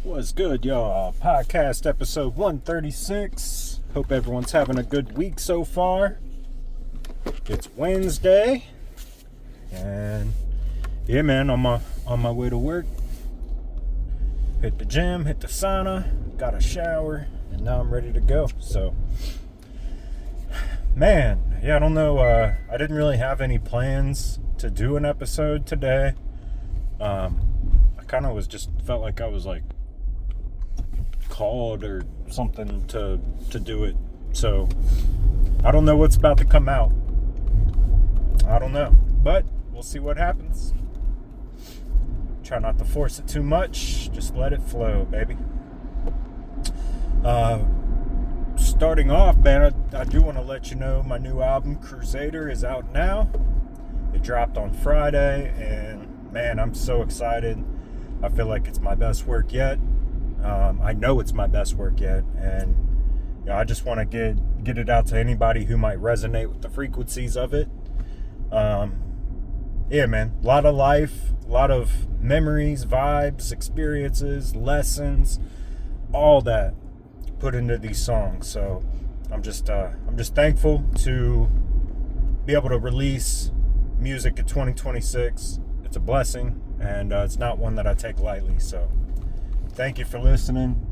What's good, y'all? Podcast episode 136. Hope everyone's having a good week so far. It's Wednesday, and yeah, man, on my way to work. Hit the gym, hit the sauna, got a shower, and now I'm ready to go. So, man, yeah, I don't know. I didn't really have any plans to do an episode today. I kind of felt like I was like called or something to do it. So I don't know what's about to come out. I don't know, but we'll see what happens. Try not to force it too much. Just let it flow, baby. Starting off, man, I do want to let you know my new album, Cruize, is out now. It dropped on Friday, and man, I'm so excited. I feel like it's my best work yet. I know it's my best work yet, and I just want to get it out to anybody who might resonate with the frequencies of it. Yeah, man, a lot of life, a lot of memories, vibes, experiences, lessons, all that put into these songs. So I'm just thankful to be able to release music in 2026. It's a blessing, and it's not one that I take lightly. So thank you for listening,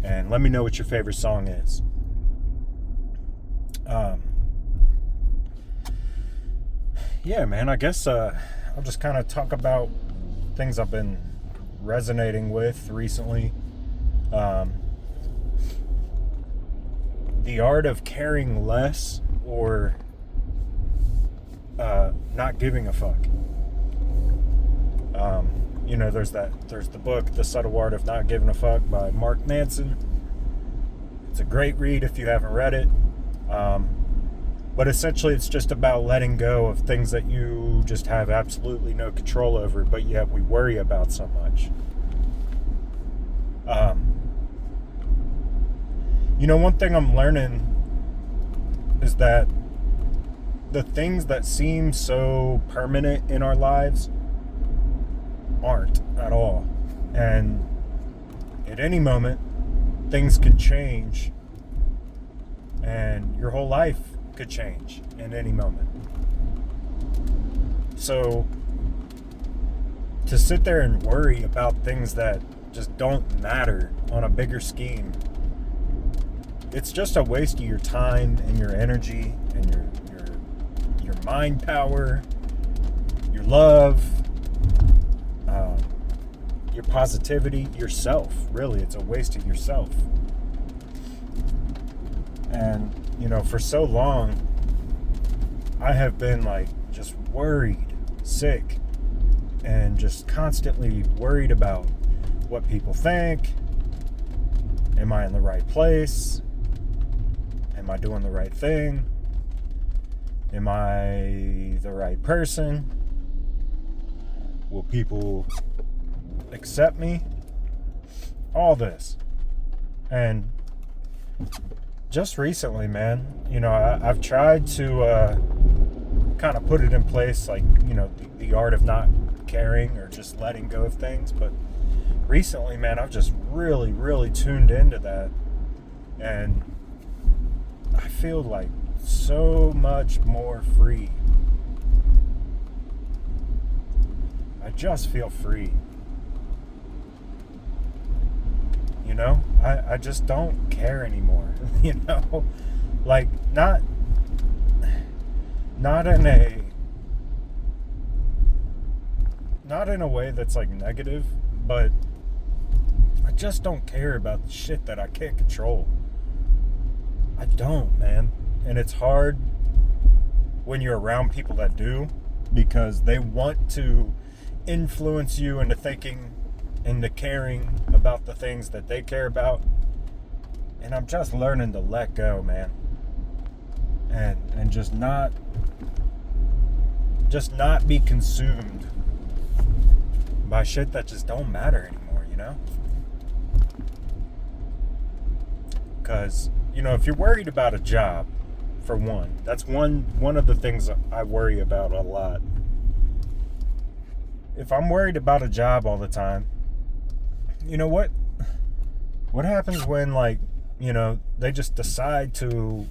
and let me know what your favorite song is. Yeah, man, I guess I'll just kind of talk about things I've been resonating with recently. The art of caring less, or not giving a fuck. There's the book, The Subtle Art of Not Giving a Fuck by Mark Manson. It's a great read if you haven't read it. But essentially it's just about letting go of things that you just have absolutely no control over, but yet we worry about so much. One thing I'm learning is that the things that seem so permanent in our lives aren't at all. And at any moment, things could change, and your whole life could change in any moment. So to sit there and worry about things that just don't matter on a bigger scheme, it's just a waste of your time and your energy and your mind power, your love, your positivity, yourself. Really, it's a waste of yourself. And for so long I have been like just worried, sick, and just constantly worried about what people think. Am I in the right place? Am I doing the right thing? Am I the right person? Will people accept me? All this. And just recently, man, I've tried to kind of put it in place, like, the art of not caring or just letting go of things. But recently, man, I've just really, really tuned into that. And I feel like so much more free. I just feel free. I just don't care anymore. Like not in a way that's like negative, but I just don't care about the shit that I can't control. I don't, man. And it's hard when you're around people that do, because they want to influence you into thinking, into caring about the things that they care about. And I'm just learning to let go, man. And just not be consumed by shit that just don't matter anymore, Because, if you're worried about a job, for one, that's one of the things I worry about a lot. If I'm worried about a job all the time, you know what? What happens when, like, they just decide to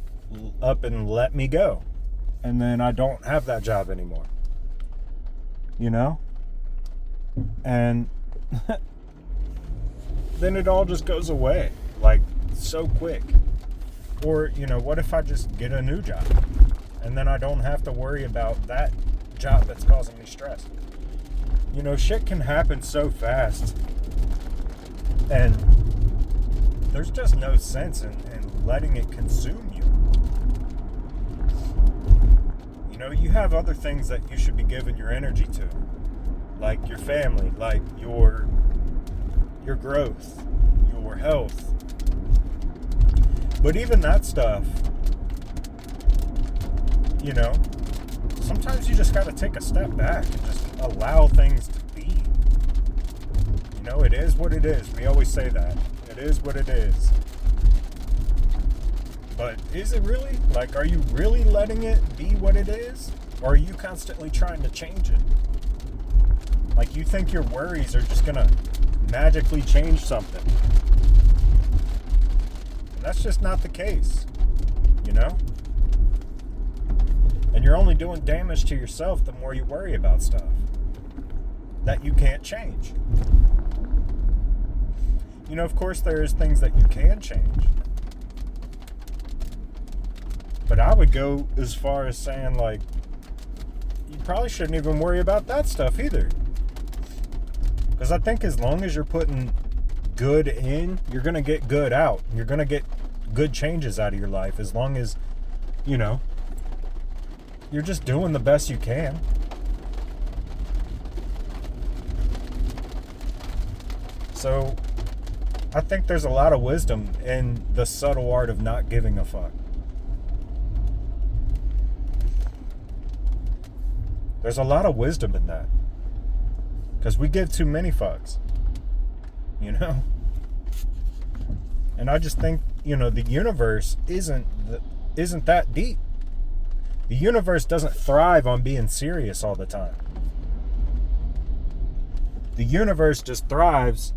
up and let me go, and then I don't have that job anymore, and then it all just goes away, like, so quick. Or, what if I just get a new job, and then I don't have to worry about that job that's causing me stress? Shit can happen so fast, and there's just no sense in letting it consume you. You have other things that you should be giving your energy to, like your family, like your growth, your health. But even that stuff, sometimes you just got to take a step back and just allow things to be. It is what it is. We always say that. It is what it is. But is it really? Like, are you really letting it be what it is? Or are you constantly trying to change it? Like, you think your worries are just going to magically change something. And that's just not the case, And you're only doing damage to yourself the more you worry about stuff that you can't change. Of course, there's things that you can change. But I would go as far as saying, like, you probably shouldn't even worry about that stuff either. Because I think as long as you're putting good in, you're going to get good out. You're going to get good changes out of your life as long as, you're just doing the best you can. So, I think there's a lot of wisdom in the subtle art of not giving a fuck. There's a lot of wisdom in that. Because we give too many fucks. And I just think, the universe isn't that deep. The universe doesn't thrive on being serious all the time. The universe just thrives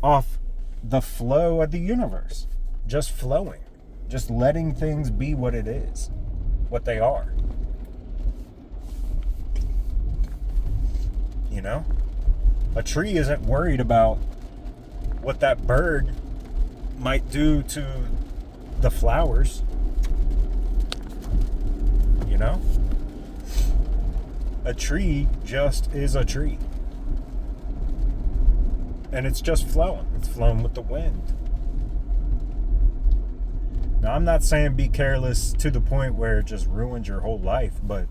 off the flow of the universe. Just flowing. Just letting things be what it is. What they are. A tree isn't worried about what that bird might do to the flowers. A tree just is a tree. And it's just flowing. It's flowing with the wind. Now, I'm not saying be careless to the point where it just ruins your whole life, but,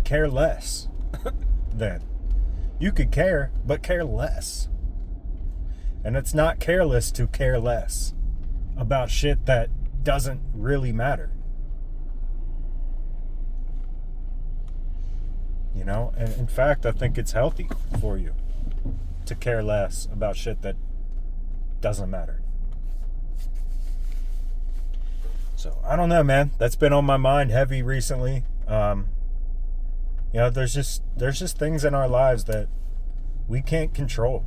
care less. Then. You could care, but care less. And it's not careless to care less about shit that doesn't really matter. And in fact, I think it's healthy for you to care less about shit that doesn't matter. So, I don't know, man. That's been on my mind heavy recently. There's just things in our lives that we can't control,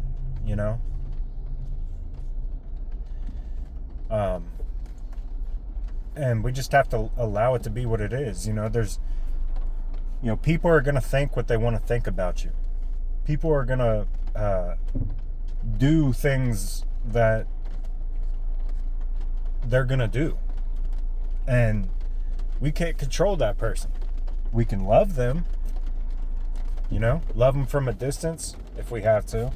and we just have to allow it to be what it is. People are going to think what they want to think about you. People are going to do things that they're going to do. And we can't control that person. We can love them, love them from a distance if we have to.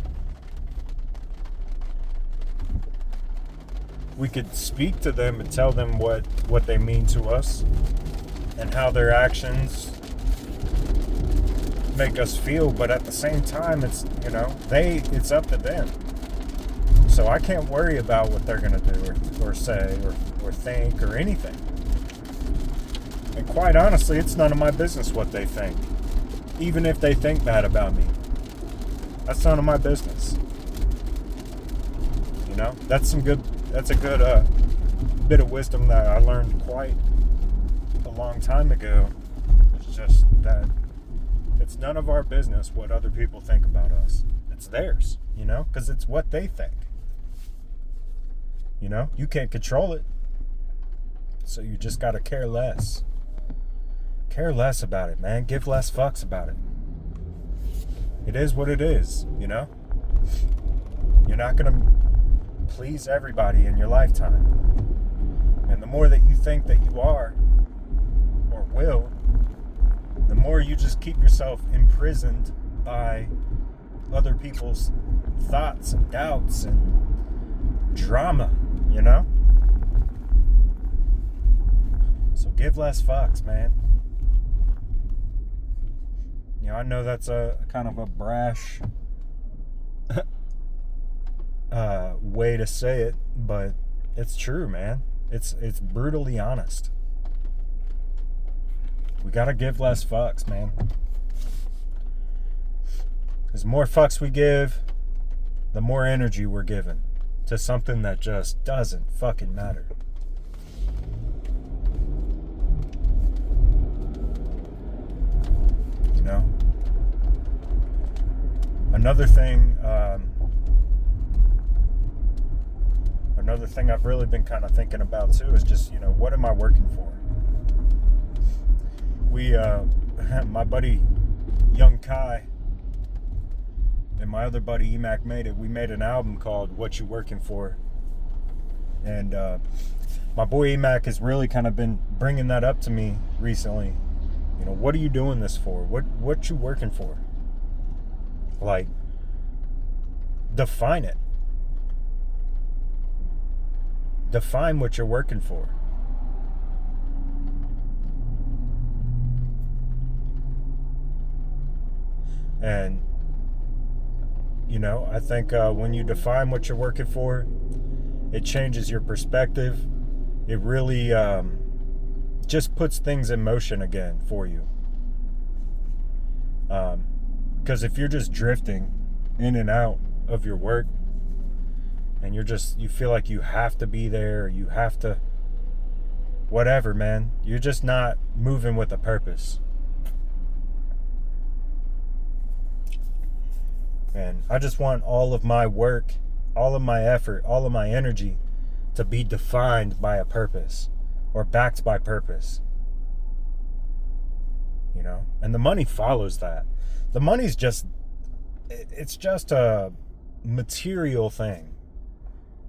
We could speak to them and tell them what they mean to us and how their actions make us feel, but at the same time, it's up to them. So I can't worry about what they're gonna do or say or think or anything. And quite honestly, it's none of my business what they think, even if they think bad about me. That's none of my business. That's a good bit of wisdom that I learned quite a long time ago. It's just that It's none of our business what other people think about us. It's theirs, because it's what they think. You can't control it. So you just got to care less. Care less about it, man. Give less fucks about it. It is what it is, You're not going to please everybody in your lifetime. And the more that you think that you are, or will, the more you just keep yourself imprisoned by other people's thoughts and doubts and drama, So give less fucks, man. I know that's a kind of a brash way to say it, but it's true, man. It's brutally honest. We gotta give less fucks, man. Because the more fucks we give, the more energy we're given to something that just doesn't fucking matter. Another thing I've really been kind of thinking about too is just, what am I working for? My buddy Young Kai and my other buddy Emac we made an album called What You Working For. And my boy Emac has really kind of been bringing that up to me recently. What are you doing this for? What you working for? Like, define it. Define what you're working for. And, I think when you define what you're working for, it changes your perspective. It really just puts things in motion again for you. Because if you're just drifting in and out of your work, and you feel like you have to be there, you have to, whatever, man, you're just not moving with a purpose. And I just want all of my work, all of my effort, all of my energy to be defined by a purpose or backed by purpose. And the money follows that. The money's it's just a material thing.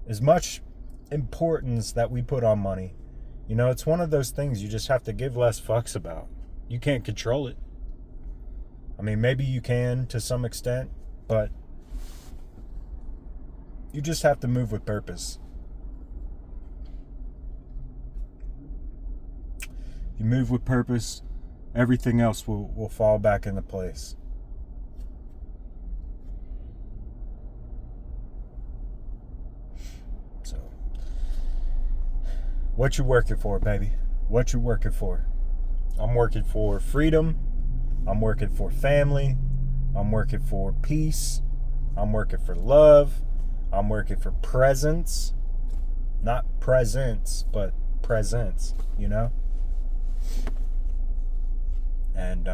As much importance that we put on money, it's one of those things you just have to give less fucks about. You can't control it. I mean, maybe you can to some extent, but you just have to move with purpose. You move with purpose, everything else will fall back into place. So, what you working for, baby? What you working for? I'm working for freedom. I'm working for family. I'm working for peace. I'm working for love. I'm working for presence. Not presents, but presence, And,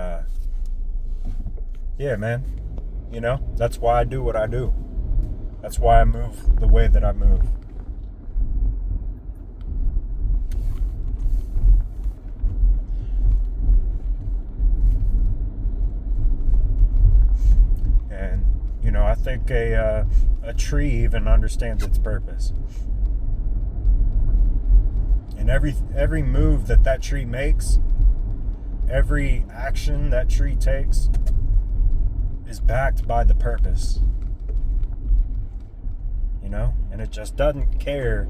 yeah, man, that's why I do what I do. That's why I move the way that I move. And, I think a tree even understands its purpose. And every move that tree makes, every action that tree takes is backed by the purpose. And it just doesn't care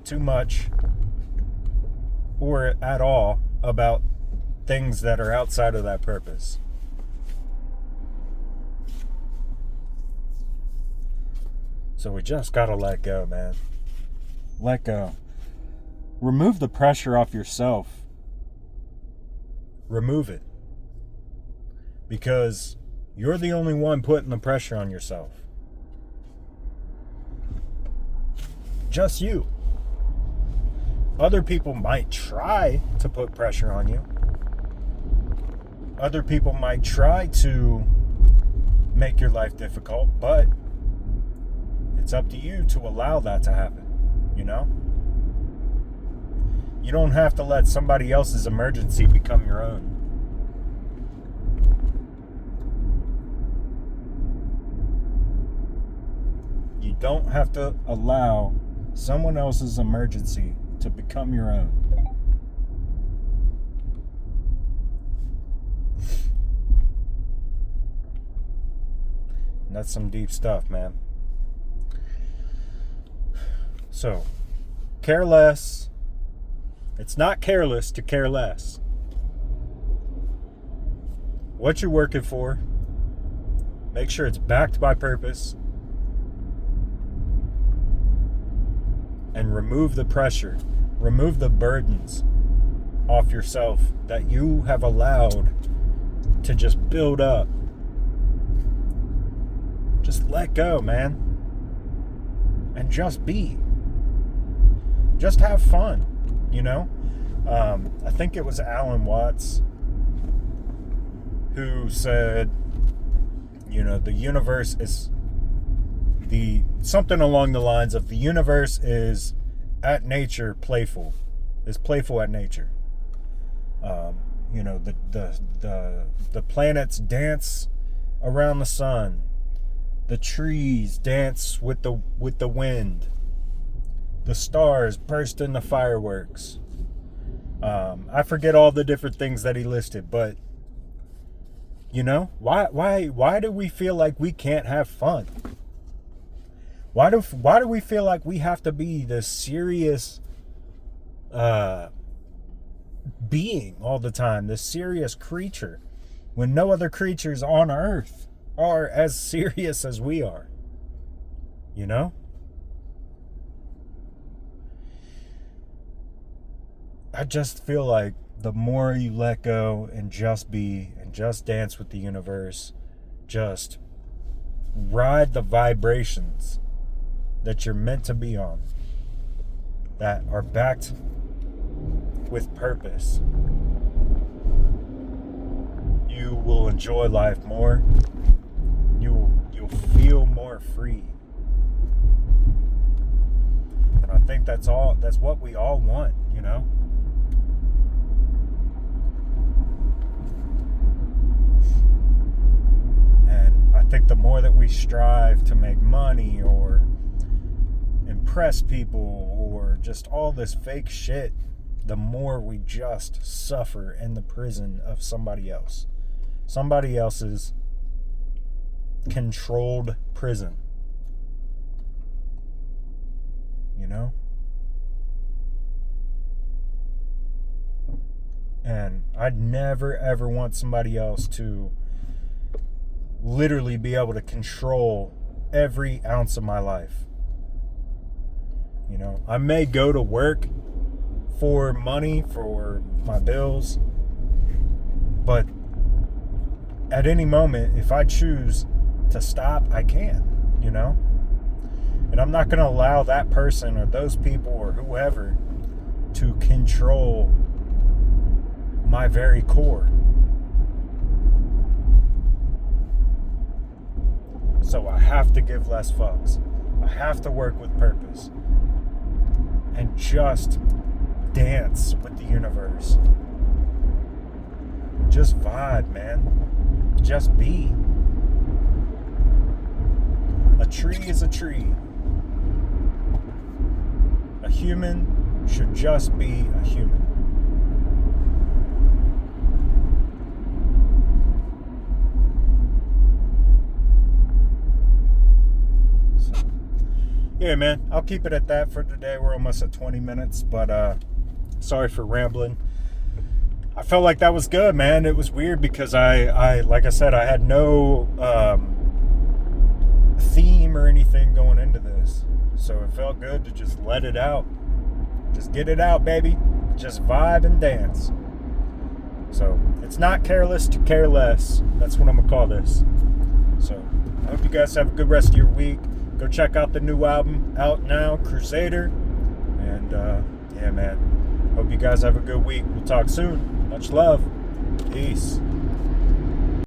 too much or at all about things that are outside of that purpose. So we just gotta let go, man. Let go. Remove the pressure off yourself. Remove it. Because you're the only one putting the pressure on yourself. Just you. Other people might try to put pressure on you. Other people might try to make your life difficult, but it's up to you to allow that to happen, you know? You don't have to let somebody else's emergency become your own. You don't have to allow someone else's emergency to become your own. And that's some deep stuff, man. So, care less. It's not careless to care less. What you're working for, make sure it's backed by purpose. And remove the pressure, remove the burdens off yourself that you have allowed to just build up. Just let go, man. And just be. Just have fun, you know? I think it was Alan Watts who said, you know, the universe is something along the lines of the universe is at nature playful, is playful at nature. You know, the planets dance around the sun, the trees dance with the wind, the stars burst into fireworks. I forget all the different things that he listed, but you know, why do we feel like we can't have fun? Why do we feel like we have to be this serious being all the time, this serious creature, when no other creatures on earth are as serious as we are? You know? I just feel like the more you let go and just be and just dance with the universe, just ride the vibrations that you're meant to be on, that are backed with purpose, you will enjoy life more. You'll feel more free. And I think that's what we all want, you know? And I think the more that we strive to make money or impress people or just all this fake shit, the more we just suffer in the prison of somebody else's controlled prison, you know? And I'd never ever want somebody else to literally be able to control every ounce of my life. You know, I may go to work for money, for my bills, but at any moment, if I choose to stop, I can, you know? And I'm not going to allow that person or those people or whoever to control my very core. So I have to give less fucks. I have to work with purpose. And just dance with the universe. Just vibe, man. Just be. A tree is a tree. A human should just be a human. Yeah, man, I'll keep it at that for today. We're almost at 20 minutes, but sorry for rambling. I felt like that was good, man. It was weird because I like I said, I had no theme or anything going into this. So it felt good to just let it out. Just get it out, baby. Just vibe and dance. So it's not careless to care less. That's what I'm going to call this. So I hope you guys have a good rest of your week. Go check out the new album out now, Crusader. And yeah, man. Hope you guys have a good week. We'll talk soon. Much love. Peace.